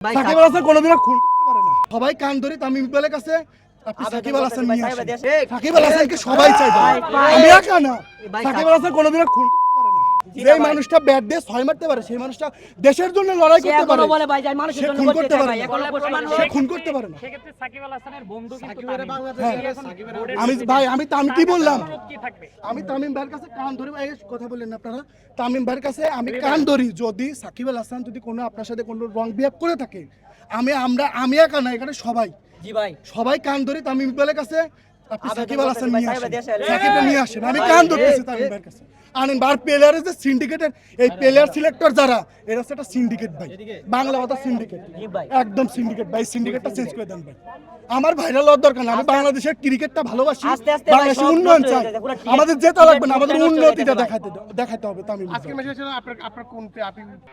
সাকিব আল হাসান কোনোদিনও খুন করতে পারে না। সবাই কান ধরে তামিম ইকবালের কাছে আপনি সাকিব আল হাসান নিয়ে আসেন। সাকিব আল হাসানকে সবাই চাই, আমি একা না। সাকিব আল হাসান কোনোদিনও খুন করতে পারে না। যে মানুষটা ব্যাট দিয়ে 6 মারতে পারে, সেই মানুষটা দেশের জন্য লড়াই করতে পারে, সে খুন করতে পারে না। সে খুন করতে পারে না। সেক্ষেত্রে সাকিব আল হাসানের বন্ধু কিন্তু আমি কি বললাম, আমি তামিম ভাইয়ের কাছে কান ধরে কথা বললেন না আপনারা। তামিম ভাইয়ের কাছে আমি কান ধরি, যদি সাকিব আল হাসান যদি কোনো আপনার সাথে কোনো রং বিহেভ করে থাকে, আমি একা না, এখানে সবাই কান ধরি তামিম ইকবালের কাছে আপনি সাকিব আল হাসান নিয়ে আসেন, সাকিবকে নিয়ে আসেন। আমি কান ধরতেছি তামিম ভাইয়ের কাছে আনেন। বার প্লেয়ারের যে সিন্ডিকেটের, এই প্লেয়ার সিলেক্টর যারা, এরা একটা সিন্ডিকেট ভাই, বাংলা কথা সিন্ডিকেট, একদম সিন্ডিকেট ভাই। সিন্ডিকেটটা চেঞ্জ করে দেন ভাই। আমার ভাইরাল হওয়ার দরকার না, আমি বাংলাদেশের ক্রিকেটটা ভালোবাসি, বাংলাদেশের উন্নয়ন চাই। আমাদের জেতা লাগবে না, আমাদের উন্নতিটা দেখাতে হবে। Tamim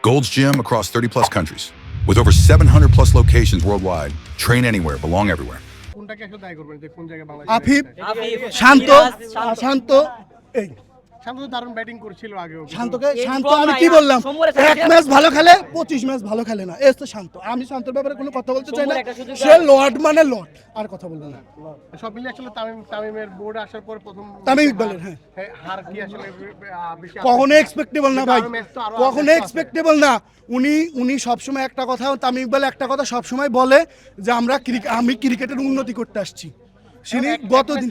Gold's Gym across 30 plus countries with over 700 plus locations worldwide. Train anywhere, belong everywhere. Afif, শান্ত, এই দারুণ ব্যাটিং করছিল আগেও। শান্ত আমি কি বললাম, এক ম্যাচ ভালো খেলে 25 ম্যাচ ভালো খেলে না, এই তো শান্ত। আমি শান্তর ব্যাপারে কোনো কথা বলতে চাই না, সে লর্ড মানে লর্ড, আর কথা বলবো না। সব মিলে আসলে তামিমের বোর্ড আসার পর প্রথম তামিম ইকবালের হার কি আসলে কখনো এক্সপেক্টেবল না ভাই, কখনো এক্সপেক্টেবল না। উনি সবসময় একটা কথা, তামিম ইকবাল একটা কথা সবসময় বলে যে আমি ক্রিকেটের উন্নতি করতে আসছি। গতদিন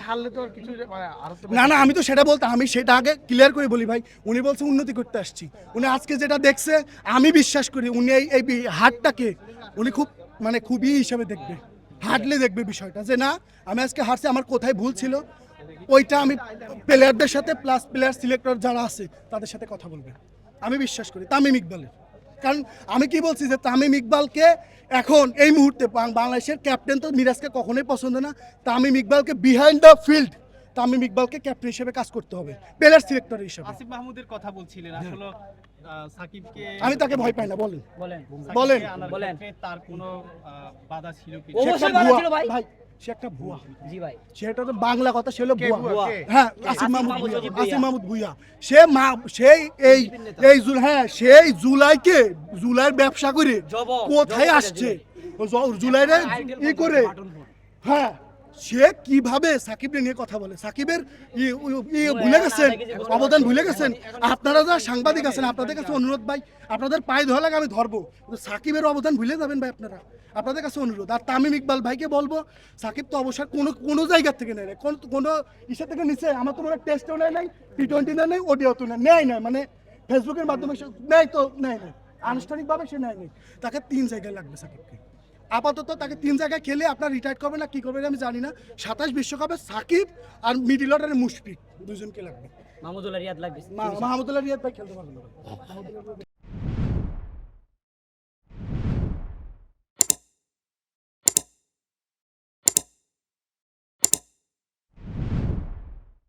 না, আমি তো সেটা বলতে, আমি সেটা আগে ক্লিয়ার করে বলি ভাই। উনি বলছে উন্নতি করতে আসছি। উনি আজকে যেটা দেখছে, আমি বিশ্বাস করি উনি এই হারটাকে উনি খুবই হিসাবে দেখবে, হারলে দেখবে বিষয়টা যে না, আমি আজকে হারছি, আমার কোথায় ভুল ছিল, ওইটা আমি প্লেয়ারদের সাথে প্লাস প্লেয়ার সিলেক্টর যারা আছে তাদের সাথে কথা বলবে। আমি বিশ্বাস করি তামিম ইকবালের, কারণ আমি কি বলছি যে তামিম ইকবালকে এখন এই মুহূর্তে বাংলাদেশের ক্যাপ্টেন তো মিরাজকে কখনোই পছন্দ না। তামিম ইকবালকে বিহাইন্ড দ্য ফিল্ড তামিম ইকবালকে ক্যাপ্টেন হিসেবে কাজ করতে হবে, প্লেয়ার সিলেক্টর হিসেবে। আসিফ মাহমুদের কথা বলছিলেন, আসলে সাকিবকে আমি তাকে ভয় পাই না। বলেন তার কোনো বাধা ছিল কি? ভাই সে একটা ভুয়া, জি ভাই, সেটা তো বাংলা কথা, সে হলো ভুয়া। হ্যাঁ, আসিফ মাহমুদ ভুয়া। সেই জুলাইয়ের ব্যবসা করে কোথায় আসছে, জুলাইরে ই করে, হ্যাঁ, সে কিভাবে সাকিবকে নিয়ে কথা বলে, সাকিবের ভুলে গেছেন, অবদান ভুলে গেছেন। আপনারা যারা সাংবাদিক আছেন, আপনাদের কাছে অনুরোধ ভাই, আপনাদের পায়ে ধরা লাগে আমি ধরবো, সাকিবের অবদান ভুলে যাবেন ভাই আপনারা, আপনাদের কাছে অনুরোধ। আর তামিম ইকবাল ভাইকে বলবো, সাকিব তো অবসর কোনো জায়গার থেকে নেয়, কোনো ইসের থেকে নিচে, আমার তো মনে হয় টেস্টও নেয়, T20 নেয়, ওডিও তো নেয়, মানে ফেসবুকের মাধ্যমে নেয়, আনুষ্ঠানিকভাবে সে নেয়। তাকে 3 জায়গায় লাগবে সাকিবকে। আপাতত তাকে 3 জায়গায় খেলে আপনার রিটায়ার করবে না কি করবে আমি জানি না। 27 বিশ্বকাপে সাকিব আর মিডল অর্ডারের মুশফিক দুজনকে লাগবে। মাহমুদুল্লাহ রিয়াদ লাগবে, মাহমুদুল্লাহ রিয়াদ ভাই খেলতে পারবে না।